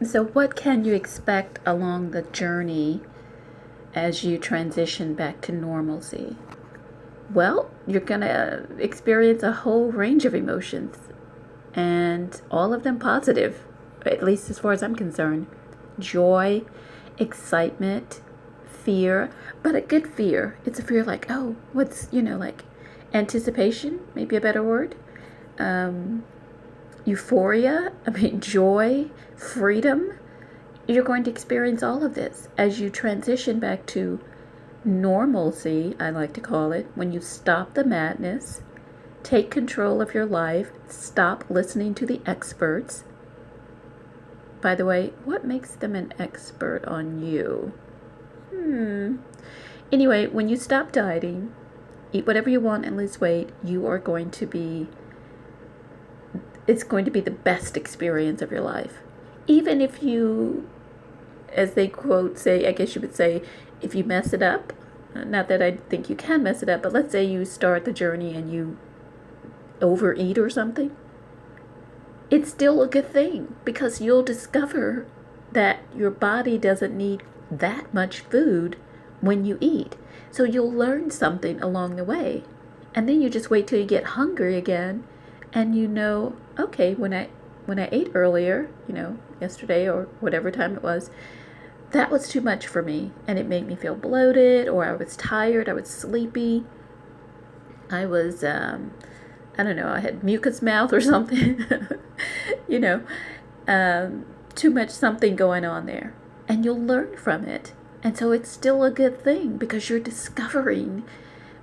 So, what can you expect along the journey as you transition back to normalcy? Well, you're going to experience a whole range of emotions, and all of them positive, at least as far as I'm concerned. Joy, excitement, fear, but a good fear. It's a fear like, oh, what's, like anticipation, maybe a better word. Um, Euphoria, joy, freedom. You're going to experience all of this as you transition back to normalcy, I like to call it, when you stop the madness, take control of your life, stop listening to the experts. By the way, what makes them an expert on you? Anyway, when you stop dieting, eat whatever you want and lose weight, it's going to be the best experience of your life. Even if you, as they quote say, I guess you would say, if you mess it up, not that I think you can mess it up, but let's say you start the journey and you overeat or something, it's still a good thing because you'll discover that your body doesn't need that much food when you eat. So you'll learn something along the way. And then you just wait till you get hungry again and okay, when I ate earlier, yesterday or whatever time it was, that was too much for me and it made me feel bloated, or I was tired, I was sleepy. I was I don't know, I had mucus mouth or something. you know, too much something going on there. And you'll learn from it. And so it's still a good thing because you're discovering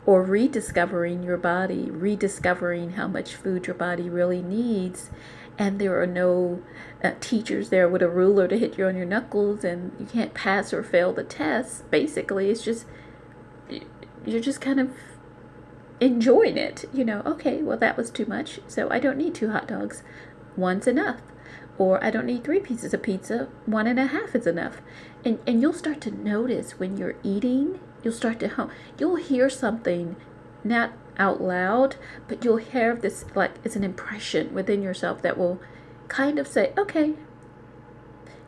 or rediscovering your body, rediscovering how much food your body really needs. And there are no teachers there with a ruler to hit you on your knuckles, and you can't pass or fail the test. Basically, it's just, you're just kind of enjoying it. Okay, well, that was too much, so I don't need 2 hot dogs. One's enough. Or I don't need 3 pieces of pizza. 1.5 is enough. And you'll start to notice when you're eating, you'll hear something, not out loud, but you'll have this, like, it's an impression within yourself that will kind of say, okay.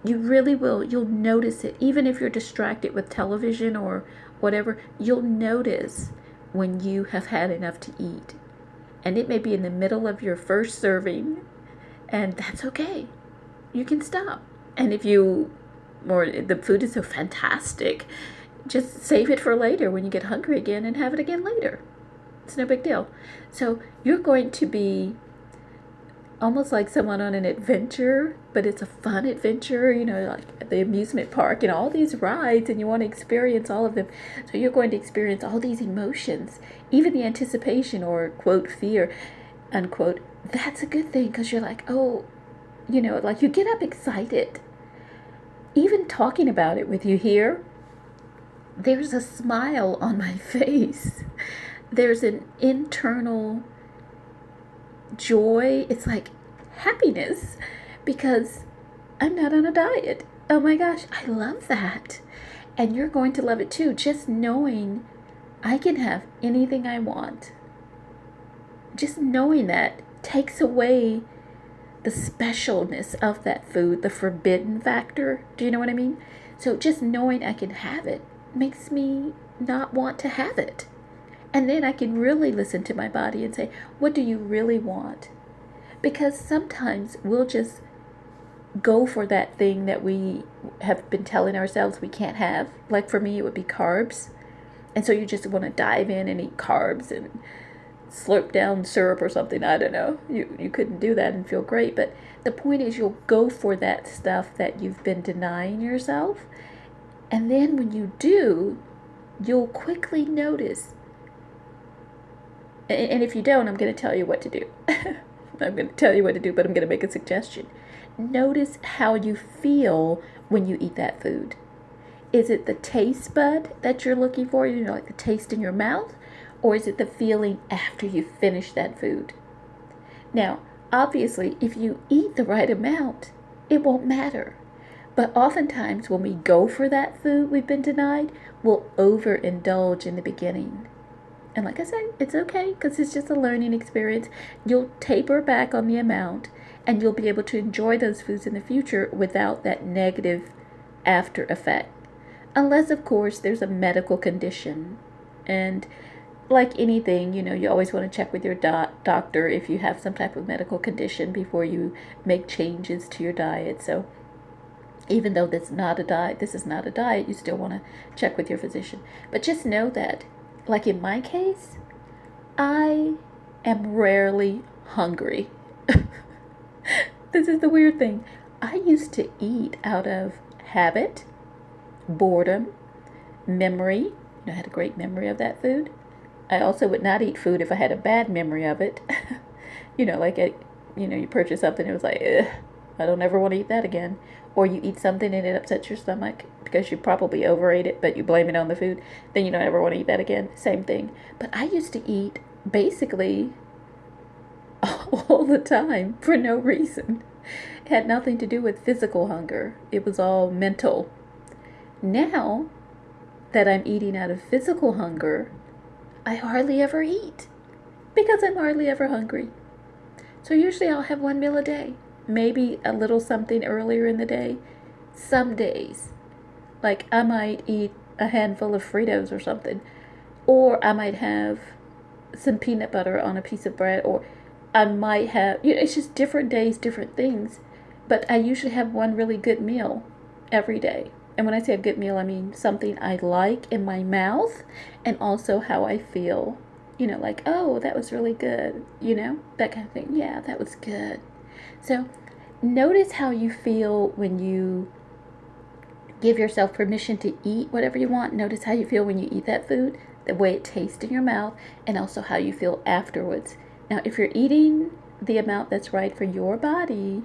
You really will. You'll notice it. Even if you're distracted with television or whatever, you'll notice when you have had enough to eat. And it may be in the middle of your first serving, and that's okay. You can stop. And if the food is so fantastic, just save it for later when you get hungry again and have it again later. It's no big deal. So you're going to be almost like someone on an adventure, but it's a fun adventure, like at the amusement park, all these rides, and you want to experience all of them. So you're going to experience all these emotions, even the anticipation or, quote, fear, unquote. That's a good thing because you're like, oh, like you get up excited. Even talking about it with you here, there's a smile on my face. There's an internal joy. It's like happiness because I'm not on a diet. Oh my gosh, I love that. And you're going to love it too, just knowing I can have anything I want. Just knowing that takes away the specialness of that food, the forbidden factor. Do you know what I mean? So just knowing I can have it makes me not want to have it. And then I can really listen to my body and say, what do you really want? Because sometimes we'll just go for that thing that we have been telling ourselves we can't have. Like for me, it would be carbs. And so you just want to dive in and eat carbs and slurp down syrup or something. I don't know. You couldn't do that and feel great. But the point is you'll go for that stuff that you've been denying yourself. And then when you do, you'll quickly notice. And if you don't, I'm going to tell you what to do. I'm going to tell you what to do, but I'm going to make a suggestion. Notice how you feel when you eat that food. Is it the taste bud that you're looking for, like the taste in your mouth? Or is it the feeling after you finish that food? Now, obviously, if you eat the right amount, it won't matter. But oftentimes when we go for that food we've been denied, we'll overindulge in the beginning. And like I said, it's okay because it's just a learning experience. You'll taper back on the amount and you'll be able to enjoy those foods in the future without that negative after effect. Unless, of course, there's a medical condition. And like anything, you always want to check with your doctor if you have some type of medical condition before you make changes to your diet. So even though this is not a diet, you still want to check with your physician. But just know that, like in my case, I am rarely hungry. This is the weird thing. I used to eat out of habit, boredom, memory. I had a great memory of that food. I also would not eat food if I had a bad memory of it. You purchase something and it was like, ugh, I don't ever want to eat that again. Or you eat something and it upsets your stomach because you probably overate it, but you blame it on the food. Then you don't ever want to eat that again. Same thing. But I used to eat basically all the time for no reason. It had nothing to do with physical hunger. It was all mental. Now that I'm eating out of physical hunger, I hardly ever eat because I'm hardly ever hungry. So usually I'll have one meal a day, maybe a little something earlier in the day. Some days, like I might eat a handful of Fritos or something, or I might have some peanut butter on a piece of bread, or I might have, it's just different days, different things. But I usually have one really good meal every day. And when I say a good meal, I mean something I like in my mouth and also how I feel. Like, oh, that was really good. That kind of thing. Yeah, that was good. So notice how you feel when you give yourself permission to eat whatever you want. Notice how you feel when you eat that food, the way it tastes in your mouth, and also how you feel afterwards. Now, if you're eating the amount that's right for your body,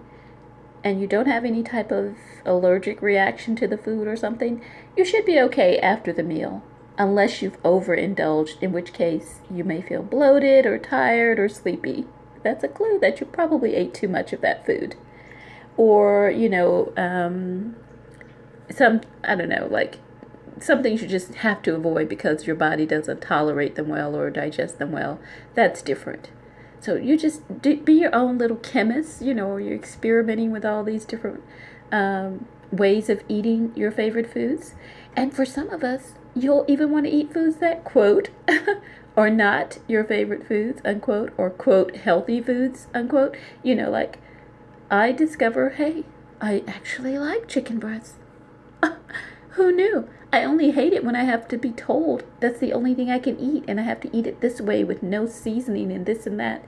and you don't have any type of allergic reaction to the food or something, you should be okay after the meal, unless you've overindulged, in which case you may feel bloated or tired or sleepy. That's a clue that you probably ate too much of that food. Or, some things you just have to avoid because your body doesn't tolerate them well or digest them well. That's different. So you just be your own little chemist, or you're experimenting with all these different ways of eating your favorite foods. And for some of us, you'll even want to eat foods that, quote, are not your favorite foods, unquote, or, quote, healthy foods, unquote. Like I discover, hey, I actually like chicken breasts. Who knew? I only hate it when I have to be told that's the only thing I can eat and I have to eat it this way with no seasoning and this and that.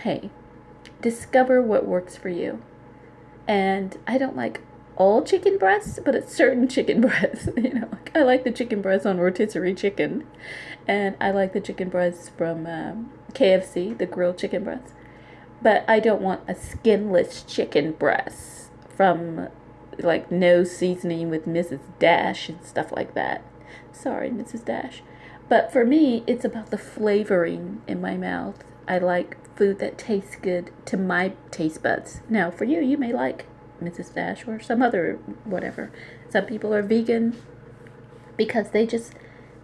Hey, discover what works for you. And I don't like all chicken breasts, but it's certain chicken breasts. I like the chicken breasts on rotisserie chicken, and I like the chicken breasts from KFC, the grilled chicken breasts. But I don't want a skinless chicken breast from like no seasoning with Mrs. Dash and stuff like that. Sorry, Mrs. Dash. But for me, it's about the flavoring in my mouth. I like food that tastes good to my taste buds. Now, for you, you may like Mrs. Dash or some other whatever. Some people are vegan because they just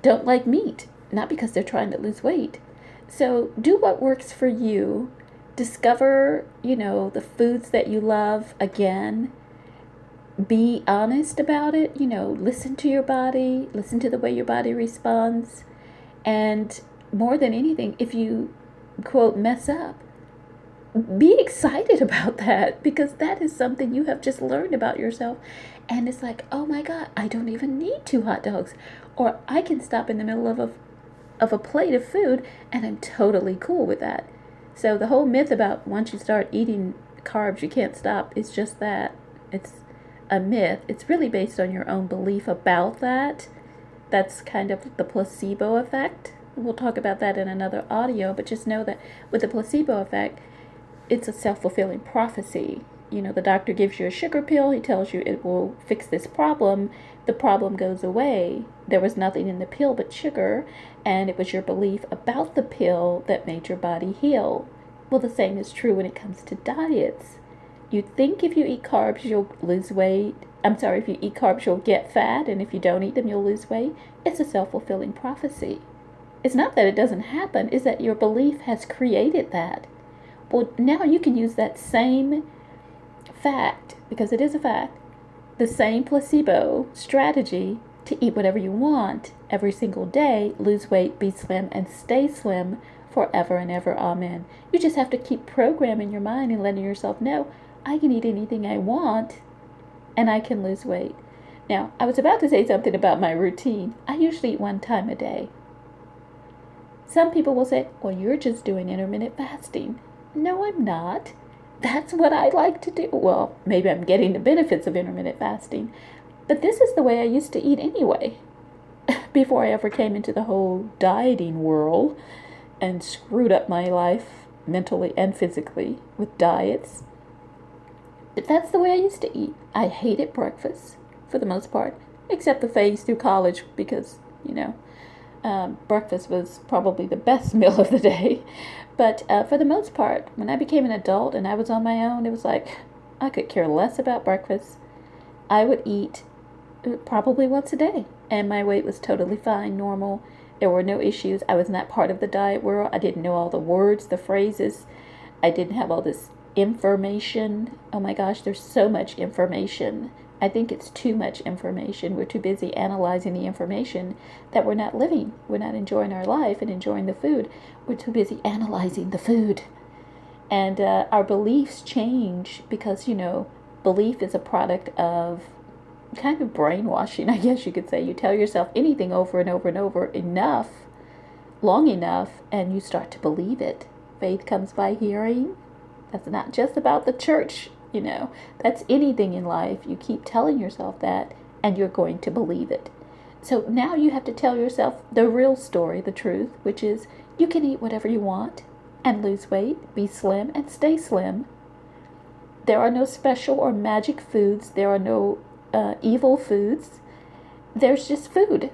don't like meat, not because they're trying to lose weight. So do what works for you. Discover, the foods that you love again. Be honest about it, listen to your body, listen to the way your body responds. And more than anything, if you, quote, mess up, be excited about that, because that is something you have just learned about yourself. And it's like, oh my God, I don't even need 2 hot dogs. Or I can stop in the middle of a plate of food and I'm totally cool with that. So the whole myth about once you start eating carbs, you can't stop, is just that. It's a myth. It's really based on your own belief about that. That's kind of the placebo effect. We'll talk about that in another audio, but just know that with the placebo effect, it's a self-fulfilling prophecy. The doctor gives you a sugar pill. He tells you it will fix this problem. The problem goes away. There was nothing in the pill but sugar, and it was your belief about the pill that made your body heal. Well, the same is true when it comes to diets. You think if you eat carbs, you'll lose weight. If you eat carbs, you'll get fat, and if you don't eat them, you'll lose weight. It's a self-fulfilling prophecy. It's not that it doesn't happen, it's that your belief has created that. Well, now you can use that same fact, because it is a fact, the same placebo strategy to eat whatever you want every single day, lose weight, be slim, and stay slim forever and ever. Amen. You just have to keep programming your mind and letting yourself know, I can eat anything I want and I can lose weight. Now, I was about to say something about my routine. I usually eat one time a day. Some people will say, well, you're just doing intermittent fasting. No, I'm not. That's what I like to do. Well, maybe I'm getting the benefits of intermittent fasting, but this is the way I used to eat anyway, before I ever came into the whole dieting world and screwed up my life mentally and physically with diets. But that's the way I used to eat. I hated breakfast for the most part, except the phase through college because, breakfast was probably the best meal of the day. But for the most part, when I became an adult and I was on my own, it was like I could care less about breakfast. I would eat probably once a day, and my weight was totally fine, normal. There were no issues. I was not part of the diet world. I didn't know all the words, the phrases. I didn't have all this information. Oh my gosh, there's so much information. I think it's too much information. We're too busy analyzing the information that we're not living. We're not enjoying our life and enjoying the food. We're too busy analyzing the food. And our beliefs change because, belief is a product of kind of brainwashing, I guess you could say. You tell yourself anything over and over and over enough, long enough, and you start to believe it. Faith comes by hearing. That's not just about the church. That's anything in life. You keep telling yourself that and you're going to believe it. So now you have to tell yourself the real story, the truth, which is you can eat whatever you want and lose weight, be slim, and stay slim. There are no special or magic foods. There are no evil foods. There's just food.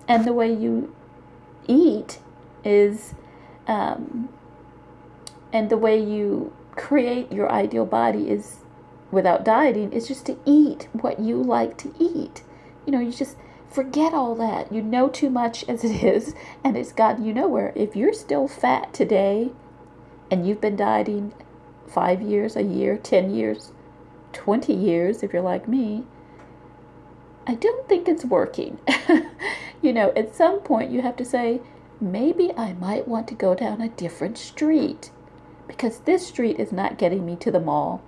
And the way you eat is, and the way you create your ideal body is, without dieting, is just to eat what you like to eat. You just forget all that. You know too much as it is, and it's gotten you nowhere. If you're still fat today and you've been dieting 5 years, a year, 10 years, 20 years, if you're like me, I don't think it's working. At some point you have to say, maybe I might want to go down a different street, because this street is not getting me to the mall.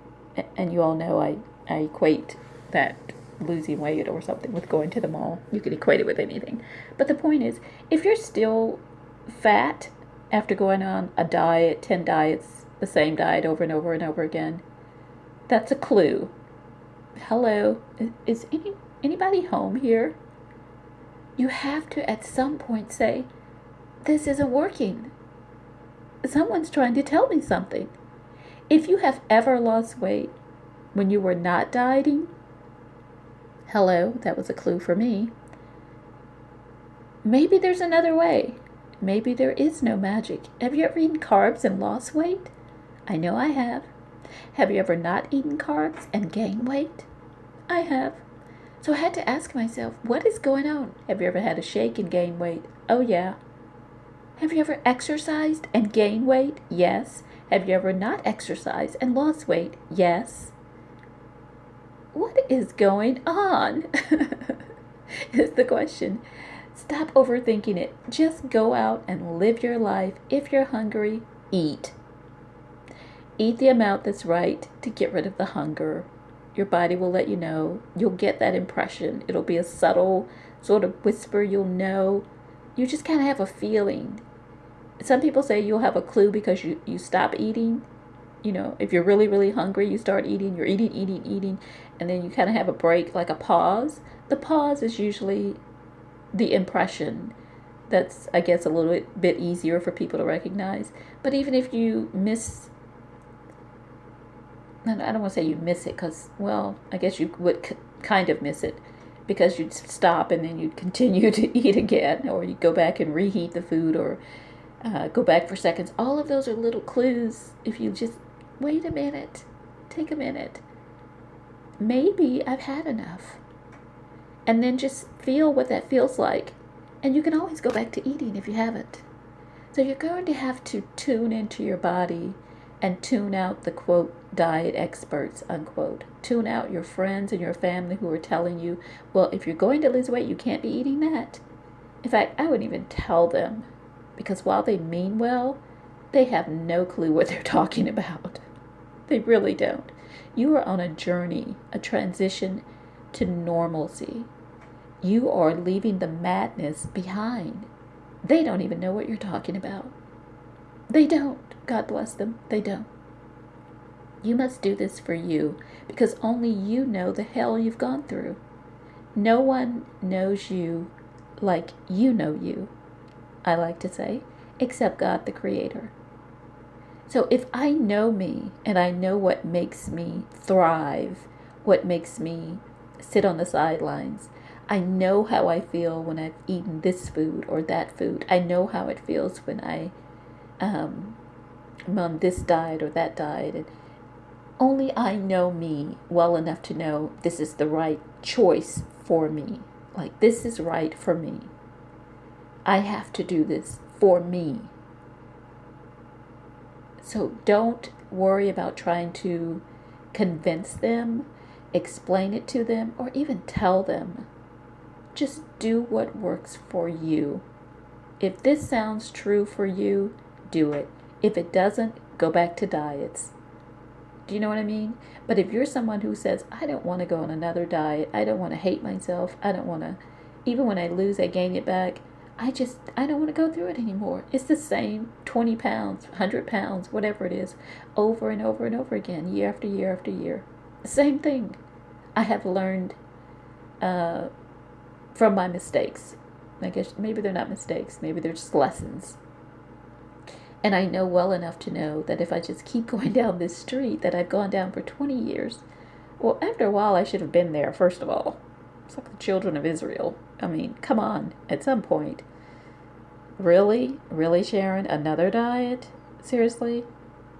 And you all know I equate that losing weight or something with going to the mall. You can equate it with anything. But the point is, if you're still fat after going on a diet, 10 diets, the same diet over and over and over again, that's a clue. Hello, is anybody home here? You have to at some point say, this isn't working. Someone's trying to tell me something. If you have ever lost weight when you were not dieting, hello, that was a clue for me. Maybe there's another way. Maybe there is no magic. Have you ever eaten carbs and lost weight? I know I have. Have you ever not eaten carbs and gained weight? I have. So I had to ask myself, what is going on? Have you ever had a shake and gained weight? Oh yeah. Have you ever exercised and gained weight? Yes. Have you ever not exercised and lost weight? Yes. What is going on? Is the question. Stop overthinking it. Just go out and live your life. If you're hungry, eat. Eat the amount that's right to get rid of the hunger. Your body will let you know. You'll get that impression. It'll be a subtle sort of whisper. You'll know. You just kind of have a feeling. Some people say you'll have a clue because you stop eating. If you're really, really hungry, you start eating. You're eating, and then you kind of have a break, like a pause. The pause is usually the impression. That's, I guess, a little bit easier for people to recognize. But even if you miss, I don't want to say you miss it because, well, I guess you would kind of miss it because you'd stop and then you'd continue to eat again, or you'd go back and reheat the food, or go back for seconds. All of those are little clues. If you just wait a minute, take a minute. Maybe I've had enough. And then just feel what that feels like. And you can always go back to eating if you haven't. So you're going to have to tune into your body and tune out the quote diet experts unquote. Tune out your friends and your family who are telling you, well, if you're going to lose weight, you can't be eating that. In fact, I wouldn't even tell them, because while they mean well, they have no clue what they're talking about. They really don't. You are on a journey, a transition to normalcy. You are leaving the madness behind. They don't even know what you're talking about. They don't. God bless them. They don't. You must do this for you, because only you know the hell you've gone through. No one knows you like you know you, I like to say, except God the Creator. So if I know me and I know what makes me thrive, what makes me sit on the sidelines, I know how I feel when I've eaten this food or that food. I know how it feels when I'm on this diet or that diet. And only I know me well enough to know this is the right choice for me. Like, this is right for me. I have to do this for me. So don't worry about trying to convince them, explain it to them, or even tell them. Just do what works for you. If this sounds true for you, do it. If it doesn't, go back to diets. Do you know what I mean? But if you're someone who says, I don't want to go on another diet, I don't want to hate myself, I don't want to, even when I lose, I gain it back, I don't want to go through it anymore. It's the same 20 pounds, 100 pounds, whatever it is, over and over and over again, year after year after year. Same thing. I have learned from my mistakes. I guess maybe they're not mistakes, maybe they're just lessons. And I know well enough to know that if I just keep going down this street that I've gone down for 20 years, well, after a while I should have been there, first of all. It's like the children of Israel. I mean, come on, at some point. Really? Really, Sharon? Another diet? Seriously?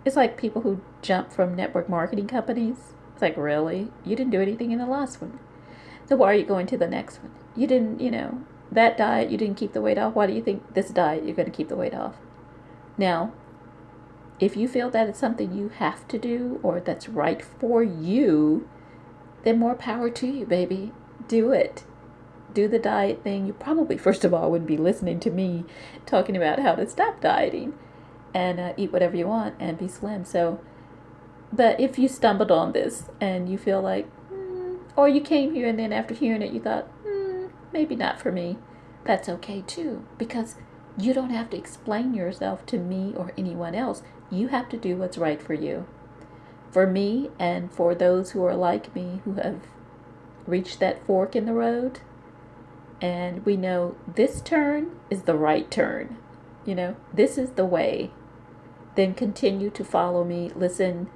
It's like people who jump from network marketing companies. It's like, really? You didn't do anything in the last one. So why are you going to the next one? You didn't, that diet, you didn't keep the weight off. Why do you think this diet you're going to keep the weight off? Now, if you feel that it's something you have to do or that's right for you, then more power to you, baby. Do it. Do the diet thing. You probably, first of all, wouldn't be listening to me talking about how to stop dieting and eat whatever you want and be slim. So, but if you stumbled on this and you feel like, or you came here and then after hearing it, you thought, maybe not for me, that's okay too, because you don't have to explain yourself to me or anyone else. You have to do what's right for you. For me and for those who are like me, who have reached that fork in the road, and we know this turn is the right turn, this is the way, then continue to follow me. Listen,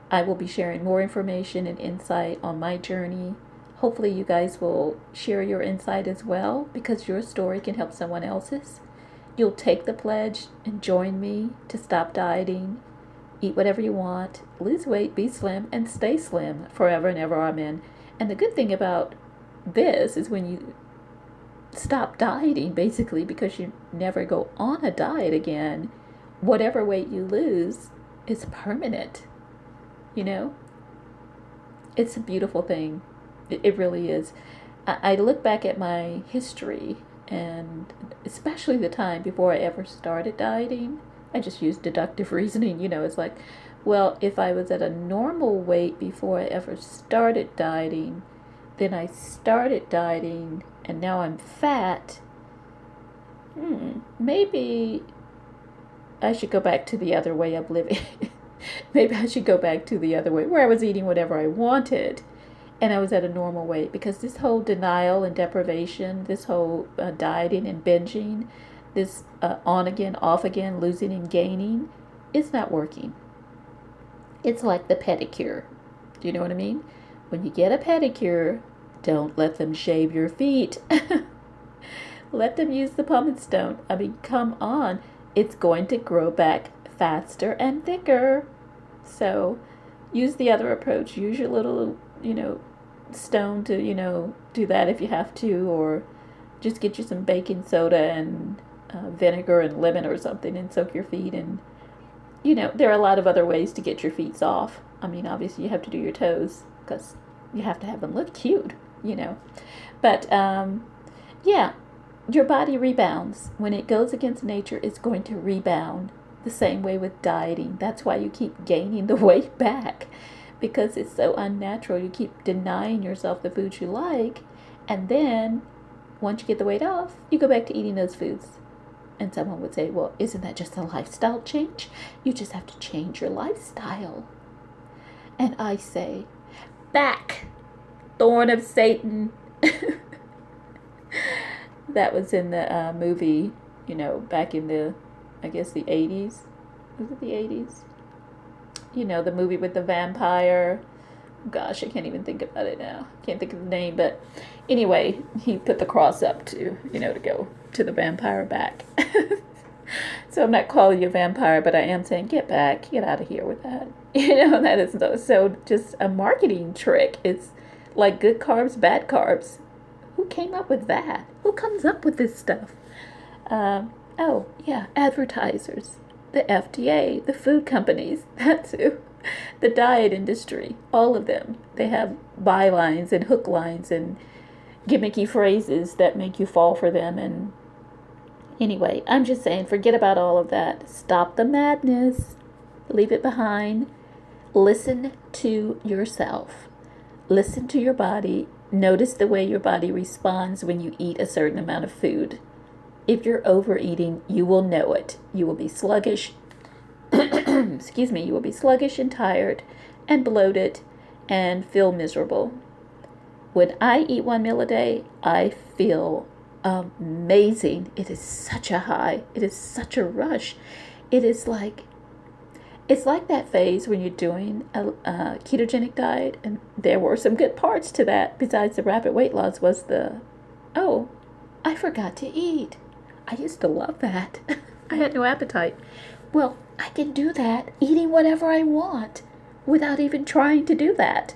I will be sharing more information and insight on my journey. Hopefully you guys will share your insight as well, because your story can help someone else's. You'll take the pledge and join me to stop dieting, eat whatever you want, lose weight, be slim, and stay slim forever and ever. Amen. And the good thing about this is when you stop dieting, basically, because you never go on a diet again, whatever weight you lose is permanent. It's a beautiful thing. It really is. I look back at my history, and especially the time before I ever started dieting. I just use deductive reasoning. It's like, well, if I was at a normal weight before I ever started dieting, then I started dieting and now I'm fat, maybe I should go back to the other way of living. Maybe I should go back to the other way where I was eating whatever I wanted and I was at a normal weight, because this whole denial and deprivation, this whole dieting and binging, this on again, off again, losing and gaining, it's not working. It's like the pedicure. Do you know what I mean? When you get a pedicure, don't let them shave your feet. Let them use the pumice stone. I mean, come on. It's going to grow back faster and thicker. So use the other approach. Use your little, stone to, do that if you have to, or just get you some baking soda and vinegar and lemon or something and soak your feet. And, there are a lot of other ways to get your feet off. I mean, obviously, you have to do your toes because you have to have them look cute. But, yeah, your body rebounds. When it goes against nature, it's going to rebound. The same way with dieting. That's why you keep gaining the weight back, because it's so unnatural. You keep denying yourself the foods you like, and then once you get the weight off, you go back to eating those foods. And someone would say, well, isn't that just a lifestyle change? You just have to change your lifestyle. And I say, back, thorn of Satan. That was in the movie, back in the 80s. Was it the 80s? The movie with the vampire. Gosh, I can't even think about it now. Can't think of the name, but anyway, he put the cross up to, to go to the vampire back. So I'm not calling you a vampire, but I am saying get back, get out of here with that. That is so just a marketing trick. It's like good carbs, bad carbs. Who came up with that? Who comes up with this stuff? Oh, yeah, advertisers, the FDA, the food companies, that too, the diet industry, all of them. They have bylines and hook lines and gimmicky phrases that make you fall for them. And anyway, I'm just saying, forget about all of that. Stop the madness. Leave it behind. Listen to yourself. Listen to your body. Notice the way your body responds when you eat a certain amount of food. If you're overeating, you will know it. You will be sluggish. Excuse me. You will be sluggish and tired and bloated and feel miserable. When I eat one meal a day, I feel amazing. It is such a high. It is such a rush. It's like that phase when you're doing a ketogenic diet, and there were some good parts to that besides the rapid weight loss was I forgot to eat. I used to love that. I had no appetite. Well, I can do that eating whatever I want without even trying to do that.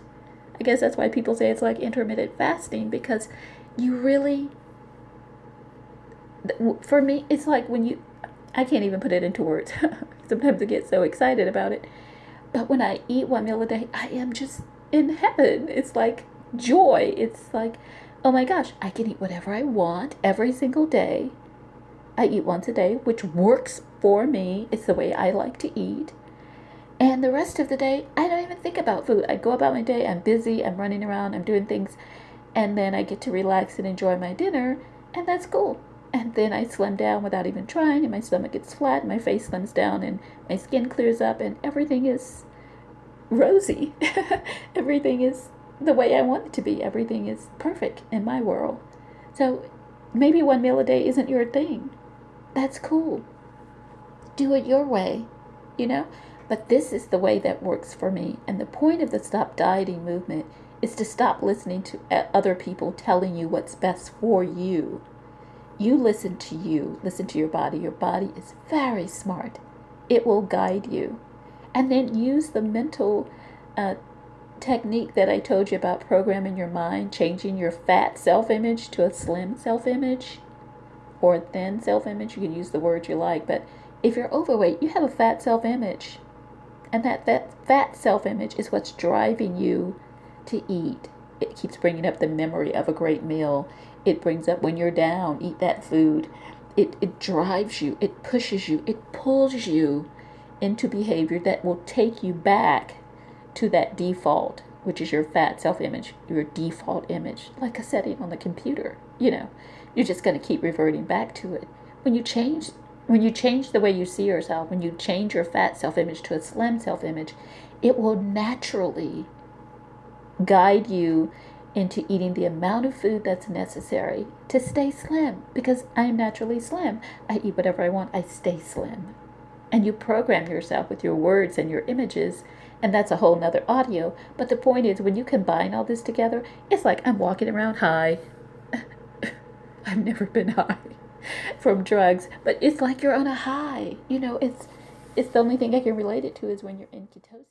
I guess that's why people say it's like intermittent fasting, because you really, for me, it's like I can't even put it into words. Sometimes I get so excited about it. But when I eat one meal a day, I am just in heaven. It's like joy. It's like, oh my gosh, I can eat whatever I want every single day. I eat once a day, which works for me. It's the way I like to eat. And the rest of the day, I don't even think about food. I go about my day. I'm busy. I'm running around. I'm doing things. And then I get to relax and enjoy my dinner. And that's cool. And then I slim down without even trying. And my stomach gets flat. And my face slims down. And my skin clears up. And everything is rosy. Everything is the way I want it to be. Everything is perfect in my world. So maybe one meal a day isn't your thing. That's cool. Do it your way, But this is the way that works for me. And the point of the Stop Dieting movement is to stop listening to other people telling you what's best for you. You listen to you. Listen to your body. Your body is very smart. It will guide you. And then use the mental technique that I told you about programming your mind, changing your fat self-image to a slim self-image or a thin self-image. You can use the word you like, but if you're overweight, you have a fat self-image. And that fat self-image is what's driving you to eat. It keeps bringing up the memory of a great meal. It brings up when you're down, eat that food. It drives you, it pushes you, it pulls you into behavior that will take you back to that default, which is your fat self-image, your default image, like a setting on the computer. You're just going to keep reverting back to it. When you change the way you see yourself, when you change your fat self-image to a slim self-image, it will naturally guide you into eating the amount of food that's necessary to stay slim, because I'm naturally slim. I eat whatever I want. I stay slim. And you program yourself with your words and your images, and that's a whole nother audio. But the point is, when you combine all this together, it's like I'm walking around high. I've never been high from drugs, but it's like you're on a high. It's the only thing I can relate it to is when you're in ketosis.